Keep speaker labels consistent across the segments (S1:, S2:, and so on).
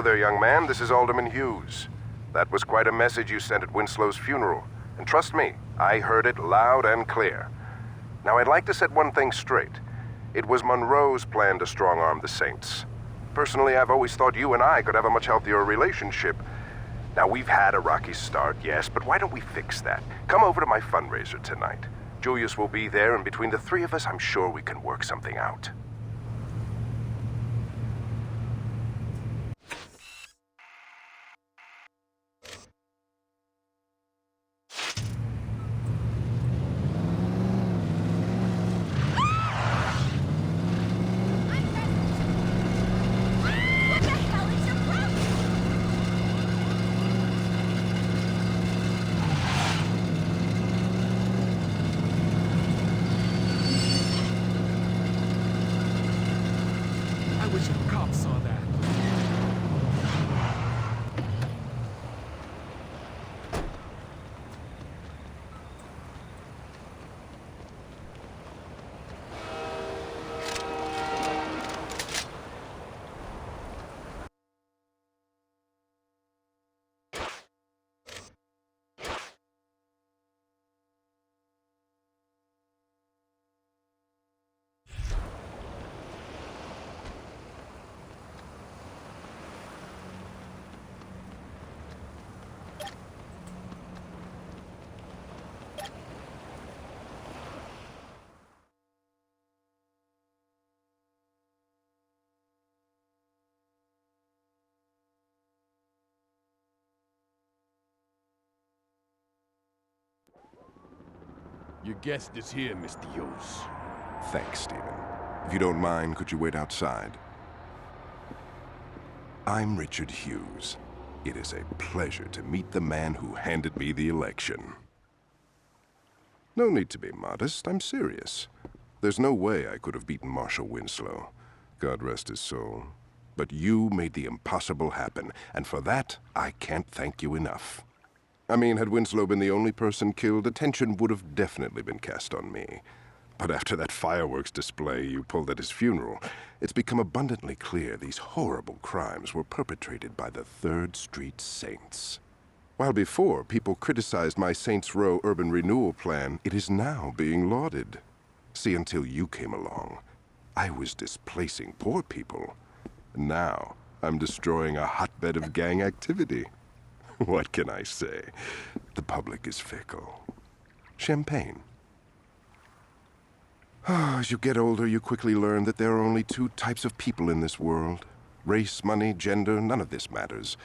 S1: there, young man. This is Alderman Hughes. That was quite a message you sent at Winslow's funeral. And trust me, I heard it loud and clear. Now, I'd like to set one thing straight. It was Monroe's plan to strong-arm the Saints. Personally, I've always thought you and I could have a much healthier relationship. Now, we've had a rocky start, yes, but why don't we fix that? Come over to my fundraiser tonight. Julius will be there, and between the three of us, I'm sure we can work something out.
S2: I wish a cop saw that.
S3: Your guest is here, Mr. Hughes.
S1: Thanks, Stephen. If you don't mind, could you wait outside? I'm Richard Hughes. It is a pleasure to meet the man who handed me the election. No need to be modest, I'm serious. There's no way I could have beaten Marshal Winslow. God rest his soul. But you made the impossible happen, and for that, I can't thank you enough. I mean, had Winslow been the only person killed, attention would have definitely been cast on me. But after that fireworks display you pulled at his funeral, it's become abundantly clear these horrible crimes were perpetrated by the 3rd Street Saints. While before people criticized my Saints Row urban renewal plan, it is now being lauded. See, until you came along, I was displacing poor people. Now, I'm destroying a hotbed of gang activity. What can I say? The public is fickle. Champagne. As you get older, you quickly learn that there are only 2 types of people in this world. Race, money, gender, none of this matters.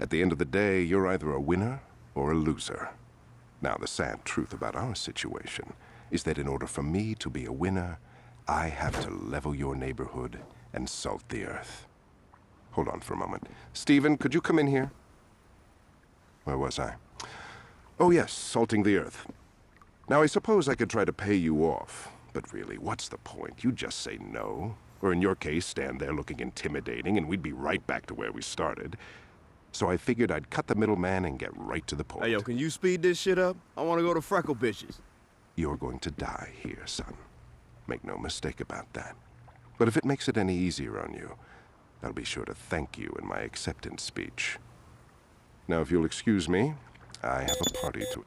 S1: At the end of the day, you're either a winner or a loser. Now, the sad truth about our situation is that in order for me to be a winner, I have to level your neighborhood and salt the earth. Hold on for a moment. Stephen, could you come in here? Where was I? Oh yes, salting the earth. Now I suppose I could try to pay you off, but really, what's the point? You just say no. Or in your case, stand there looking intimidating and we'd be right back to where we started. So I figured I'd cut the middleman and get right to the point.
S4: Hey, yo, can you speed this shit up? I want to go to Freckle Bitches.
S1: You're going to die here, son. Make no mistake about that. But if it makes it any easier on you, I'll be sure to thank you in my acceptance speech. Now, if you'll excuse me, I have a party to...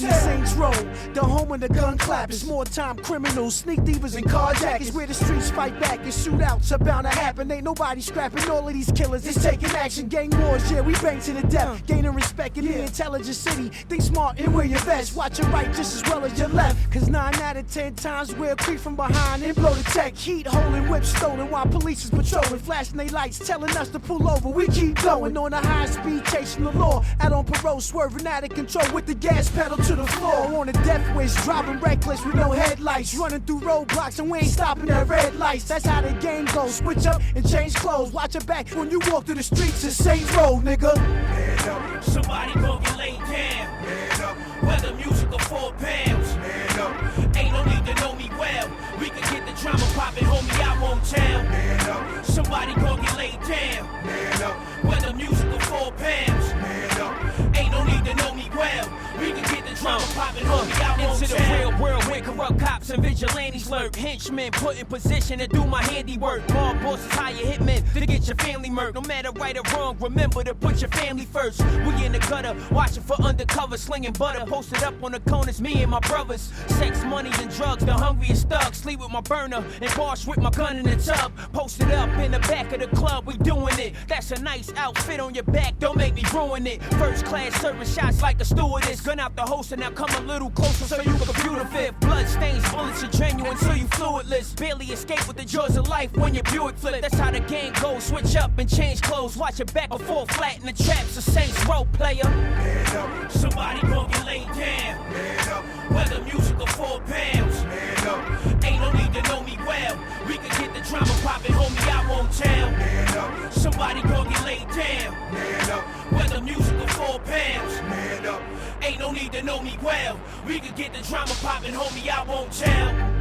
S5: Welcome to Saints Row, the home of the gun clappers, more-time criminals, sneak thievers, and carjackers. Where the streets fight back and shootouts are bound to happen. Ain't nobody scrapping all of these killers. It's taking action. Gang wars, yeah, we bang to the death. Gaining respect in the intelligent city. Think smart and wear your vest. Watch your right just as well as your left. Cause 9 out of 10 times we'll creep from behind and blow the tech. Heat holding, whips stolen while police is patrolling. Flashing they lights, telling us to pull over. We keep going on a high speed, chasing the law. Out on parole, swerving out of control with the gas pedal to the floor. On a death wish, driving reckless with no headlights. Running through roadblocks and we ain't stopping at red lights. That's how the game goes. Switch up and change clothes. Watch your back when you walk through the streets of Saints Row, nigga.
S6: Man up. Somebody gon' get laid down. Man up. Whether music or 4 pounds. Man up. Ain't no need to know me well. We can get the drama poppin', homie, I won't tell. Man up. Somebody gon' get laid down. Man up. Whether music or 4 pounds. Man up. Ain't no need to know me well. We can get the drama poppin', homie, I won't
S7: into
S6: tell.
S7: the real world where corrupt cops and vigilantes lurk. Henchmen put in position to do my handiwork. Mob bosses hire hitmen to get your family murked. No matter right or wrong, remember to put your family first. We in the gutter, watching for undercover, slinging butter. Posted up on the corners, me and my brothers. Sex, money, and drugs, the hungriest thugs. Sleep with my burner and wash with my gun in the tub. Posted up in the back of the club, we doing it. That's a nice outfit on your back, don't make me ruin it. First class serving shots like a stewardess. Gun out the holster, now come a little closer so you computer fit. Blood stains, bullets are genuine, so you fluidless. Barely escape with the joys of life when your Buick flip. That's how the game goes. Switch up and change clothes. Watch your back before flatten the traps. A Saints Row player.
S6: Man up. Somebody gon' get laid down. Man up. Whether music or 4 pounds. Man up. Ain't no need to know me well. We can get the drama poppin', homie, I won't tell. Man up. Somebody gon' get laid down. Man up. Whether music or 4 pounds. Man up. Ain't no need to know me well. We can get the drama poppin', homie, I won't tell.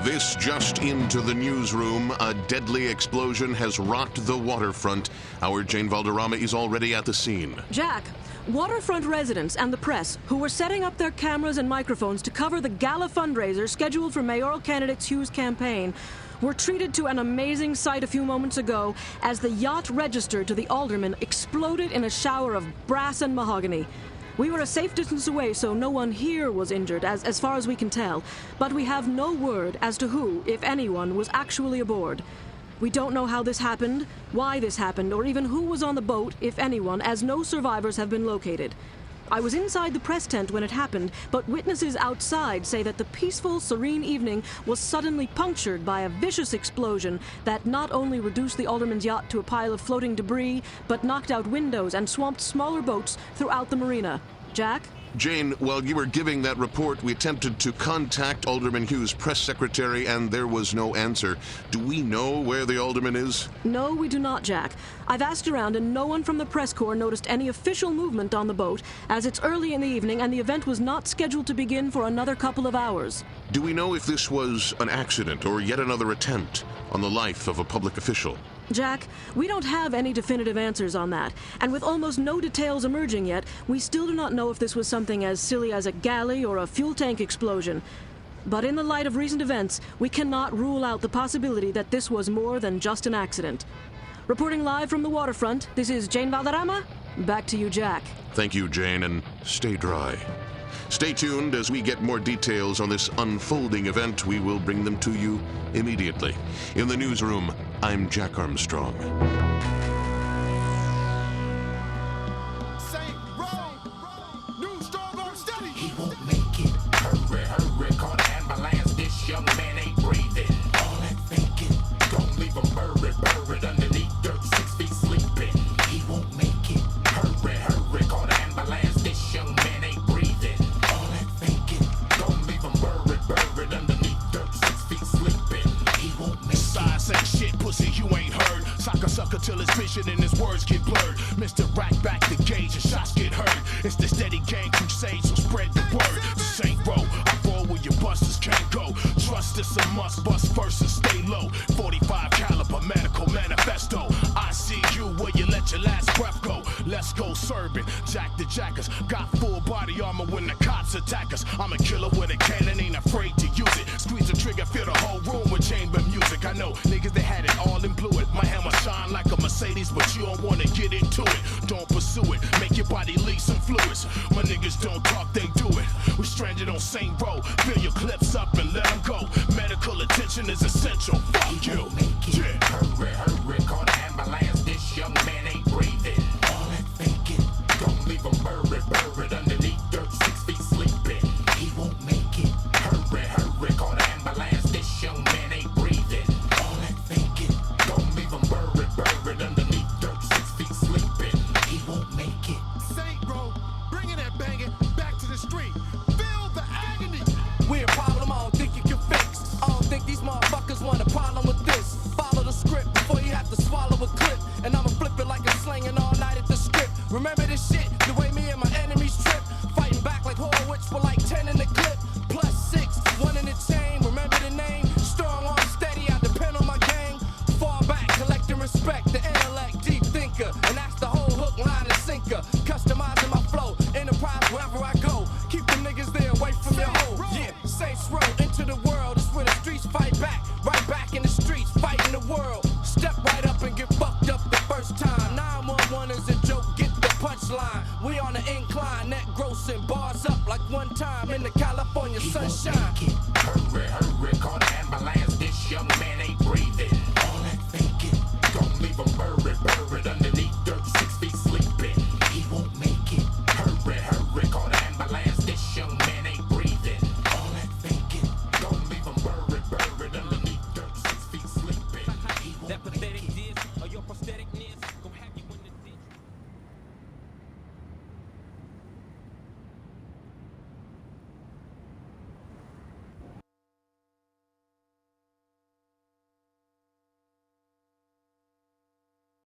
S8: This just into the newsroom. A deadly explosion has rocked the waterfront. Our Jane Valderrama is already at the scene.
S9: Jack, waterfront residents and the press, who were setting up their cameras and microphones to cover the gala fundraiser scheduled for mayoral candidate Hugh's campaign, were treated to an amazing sight a few moments ago as the yacht registered to the alderman exploded in a shower of brass and mahogany. We were a safe distance away, so no one here was injured, as far as we can tell. But we have no word as to who, if anyone, was actually aboard. We don't know how this happened, why this happened, or even who was on the boat, if anyone, as no survivors have been located. I was inside the press tent when it happened, but witnesses outside say that the peaceful, serene evening was suddenly punctured by a vicious explosion that not only reduced the alderman's yacht to a pile of floating debris, but knocked out windows and swamped smaller boats throughout the marina. Jack?
S8: Jane, while you were giving that report, we attempted to contact Alderman Hugh's press secretary, and there was no answer. Do we know where the alderman is?
S9: No, we do not, Jack. I've asked around, and no one from the press corps noticed any official movement on the boat, as it's early in the evening and the event was not scheduled to begin for another couple of hours.
S8: Do we know if this was an accident or yet another attempt on the life of a public official?
S9: Jack, we don't have any definitive answers on that, and with almost no details emerging yet, we still do not know if this was something as silly as a galley or a fuel tank explosion. But in the light of recent events, we cannot rule out the possibility that this was more than just an accident. Reporting live from the waterfront, this is Jane Valderrama. Back to you, Jack.
S8: Thank you, Jane, and stay dry. Stay tuned as we get more details on this unfolding event. We will bring them to you immediately. In the newsroom, I'm Jack Armstrong.
S10: He won't make it. Hurry, hurry, call the ambulance. This young man ain't breathing. All that thinking, don't leave him buried underneath dirt, 6 feet sleeping. He won't make it. Hurry, hurry, call the ambulance. This young man ain't breathing. All that thinking, don't leave him buried underneath dirt, 6 feet sleeping. He won't make it.
S11: Size ain't shit, pussy, you ain't heard. Sucker till his vision and his words get blurred. Mr. Rack back the gauge and shots get heard. It's the steady gang crusade, so spread the word. This ain't roll, I roll where your busters can't go. Trust is a must, bust first and stay low. 45 caliber medical manifesto. I see you where you let your last breath go. let's go serving. Jack the Jackers, got full body armor when the cops attack us. I'm a killer with a cannon, ain't afraid to use it. Squeeze the trigger, fill the whole room with chamber music. I know niggas that had it all in blue it. My hammer shine like a Mercedes, but you don't wanna get into it. Don't pursue it, make your body leak some fluids. My niggas don't talk, they do it. We stranded on same road, fill your clips up and let them go. Medical attention is essential, fuck you. Yeah.
S10: Hurry, hurry, call the ambulance. This young man ain't breathing. All that thinking, don't leave him buried underneath dirt, 6 feet sleeping. He won't make it. Hurry, hurry, call the ambulance. This young man ain't breathing. All that thinking, don't leave him buried underneath dirt, 6 feet sleeping. He won't make it.
S11: Saint Row, bringing that banging back to the street. Feel the agony.
S7: We a problem I don't think you can fix. I don't think these motherfuckers want a problem with this. Follow the script before you have to swallow a clip. And I'ma flip it like a slanging all night at the strip. Remember this shit, the way me and my enemies trip. Fighting back like Horowitz for like 10 in the clip. Plus 6, 1 in the chain, remember the name. Strong arm steady, I depend on my gang. Fall back, collecting respect, the intellect, deep thinker. And that's the whole hook, line, and sinker. Customizing my flow, enterprise wherever I go. Keep them niggas there away from your hole. Yeah, Saints Row, into the world. It's where the streets fight back. Right back in the streets, fighting the world. Step right up and get fucked up the first time. 911 is a joke, get the punchline. We on the incline, net grossing, bars up like one time in the California sunshine.
S10: Hurry, hurry, call the ambulance. This young man